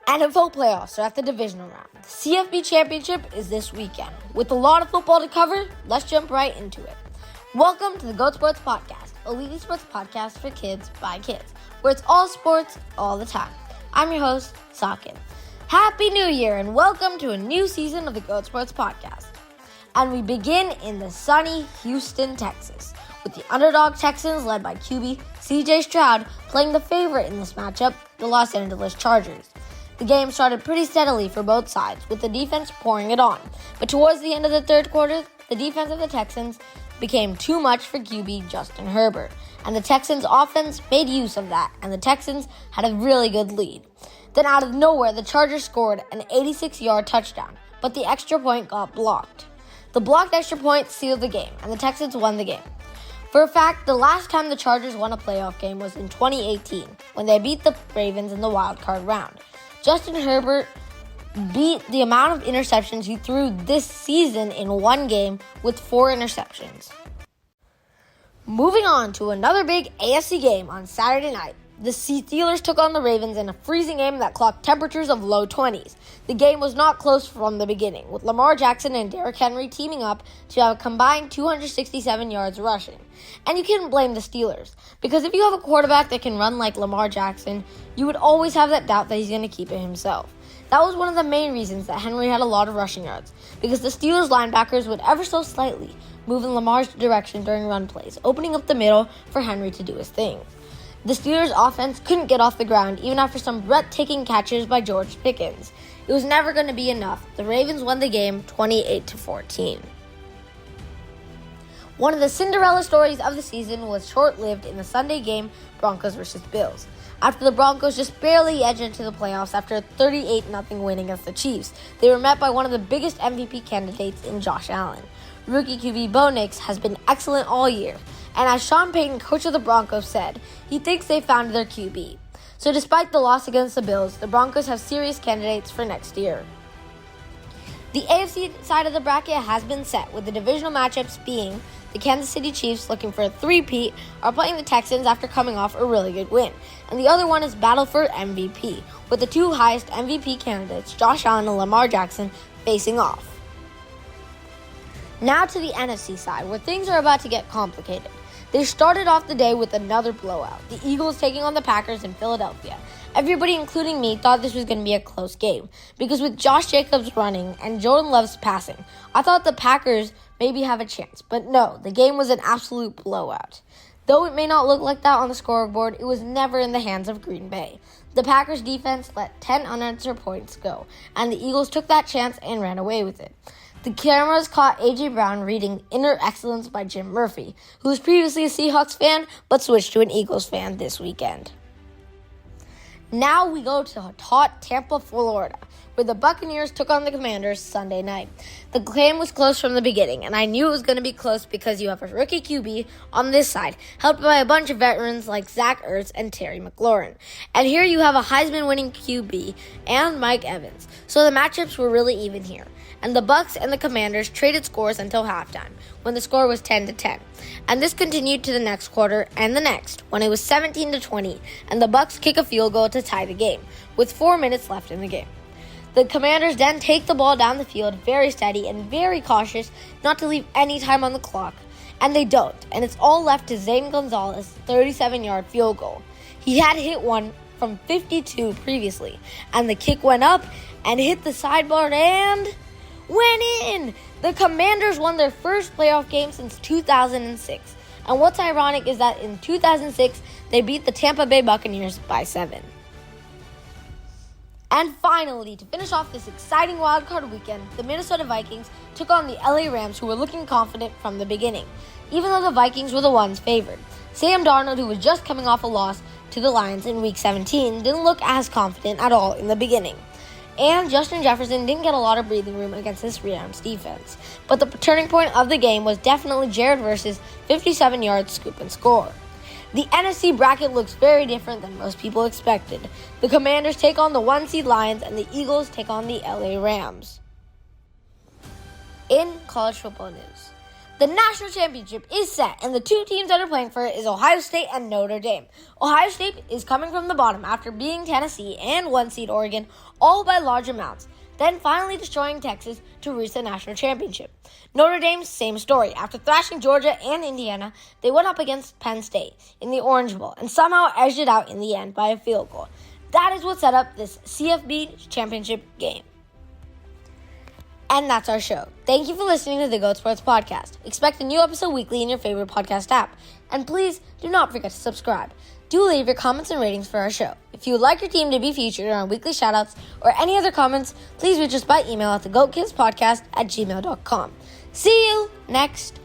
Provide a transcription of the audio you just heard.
NFL playoffs are at the divisional round. The CFB Championship is this weekend. With a lot of football to cover, let's jump right into it. Welcome to the G.O.A.T Sports Podcast, a weekly sports podcast for kids by kids, where it's all sports all the time. I'm your host, Sakin. Happy New Year and welcome to a new season of the G.O.A.T Sports Podcast. And we begin in the sunny Houston, Texas, with the underdog Texans led by QB C.J. Stroud playing the favorite in this matchup, the Los Angeles Chargers. The game started pretty steadily for both sides, with the defense pouring it on. But towards the end of the third quarter, the defense of the Texans became too much for QB Justin Herbert. And the Texans' offense made use of that, and the Texans had a really good lead. Then out of nowhere, the Chargers scored an 86-yard touchdown, but the extra point got blocked. The blocked extra point sealed the game, and the Texans won the game. For a fact, the last time the Chargers won a playoff game was in 2018, when they beat the Ravens in the wild card round. Justin Herbert beat the amount of interceptions he threw this season in one game with 4 interceptions. Moving on to another big AFC game on Saturday night. The Steelers took on the Ravens in a freezing game that clocked temperatures of low 20s. The game was not close from the beginning, with Lamar Jackson and Derrick Henry teaming up to have a combined 267 yards rushing. And you can't blame the Steelers, because if you have a quarterback that can run like Lamar Jackson, you would always have that doubt that he's going to keep it himself. That was one of the main reasons that Henry had a lot of rushing yards, because the Steelers linebackers would ever so slightly move in Lamar's direction during run plays, opening up the middle for Henry to do his thing. The Steelers' offense couldn't get off the ground even after some breathtaking catches by George Pickens. It was never going to be enough. The Ravens won the game 28-14. One of the Cinderella stories of the season was short-lived in the Sunday game, Broncos vs. Bills. After the Broncos just barely edged into the playoffs after a 38-0 win against the Chiefs, they were met by one of the biggest MVP candidates in Josh Allen. Rookie QB Bo Nix has been excellent all year, and as Sean Payton, coach of the Broncos, said, he thinks they found their QB. So despite the loss against the Bills, the Broncos have serious candidates for next year. The AFC side of the bracket has been set, with the divisional matchups being the Kansas City Chiefs, looking for a three-peat, are playing the Texans after coming off a really good win. And the other one is battle for MVP, with the two highest MVP candidates, Josh Allen and Lamar Jackson, facing off. Now to the NFC side, where things are about to get complicated. They started off the day with another blowout, the Eagles taking on the Packers in Philadelphia. Everybody, including me, thought this was going to be a close game, because with Josh Jacobs running and Jordan Love's passing, I thought the Packers maybe have a chance. But no, the game was an absolute blowout. Though it may not look like that on the scoreboard, it was never in the hands of Green Bay. The Packers defense let 10 unanswered points go, and the Eagles took that chance and ran away with it. The cameras caught A.J. Brown reading Inner Excellence by Jim Murphy, who was previously a Seahawks fan but switched to an Eagles fan this weekend. Now we go to hot Tampa, Florida, where the Buccaneers took on the Commanders Sunday night. The game was close from the beginning, and I knew it was going to be close because you have a rookie QB on this side, helped by a bunch of veterans like Zach Ertz and Terry McLaurin. And here you have a Heisman-winning QB and Mike Evans, so the matchups were really even here. And the Bucs and the Commanders traded scores until halftime, when the score was 10-10. And this continued to the next quarter and the next, when it was 17-20, and the Bucs kick a field goal to tie the game, with 4 minutes left in the game. The Commanders then take the ball down the field, very steady and very cautious, not to leave any time on the clock. And they don't, and it's all left to Zane Gonzalez's 37-yard field goal. He had hit one from 52 previously, and the kick went up and hit the sidebar and went in! The Commanders won their first playoff game since 2006. And what's ironic is that in 2006, they beat the Tampa Bay Buccaneers by 7. And finally, to finish off this exciting wildcard weekend, the Minnesota Vikings took on the LA Rams, who were looking confident from the beginning, even though the Vikings were the ones favored. Sam Darnold, who was just coming off a loss to the Lions in Week 17, didn't look as confident at all in the beginning. And Justin Jefferson didn't get a lot of breathing room against this Rams defense. But the turning point of the game was definitely Jared Verse's 57-yard scoop and score. The NFC bracket looks very different than most people expected. The Commanders take on the 1-seed Lions, and the Eagles take on the LA Rams. In college football news, The national championship is set, and the two teams that are playing for it is Ohio State and Notre Dame. Ohio State is coming from the bottom after beating Tennessee and 1-seed Oregon, all by large amounts, then finally destroying Texas to reach the national championship. Notre Dame, same story. After thrashing Georgia and Indiana, they went up against Penn State in the Orange Bowl and somehow edged it out in the end by a field goal. That is what set up this CFB Championship game. And that's our show. Thank you for listening to the G.O.A.T Sports Podcast. Expect a new episode weekly in your favorite podcast app. And please do not forget to subscribe. Do leave your comments and ratings for our show. If you would like your team to be featured on weekly shoutouts or any other comments, please reach us by email at thegoatkidspodcast@gmail.com. See you next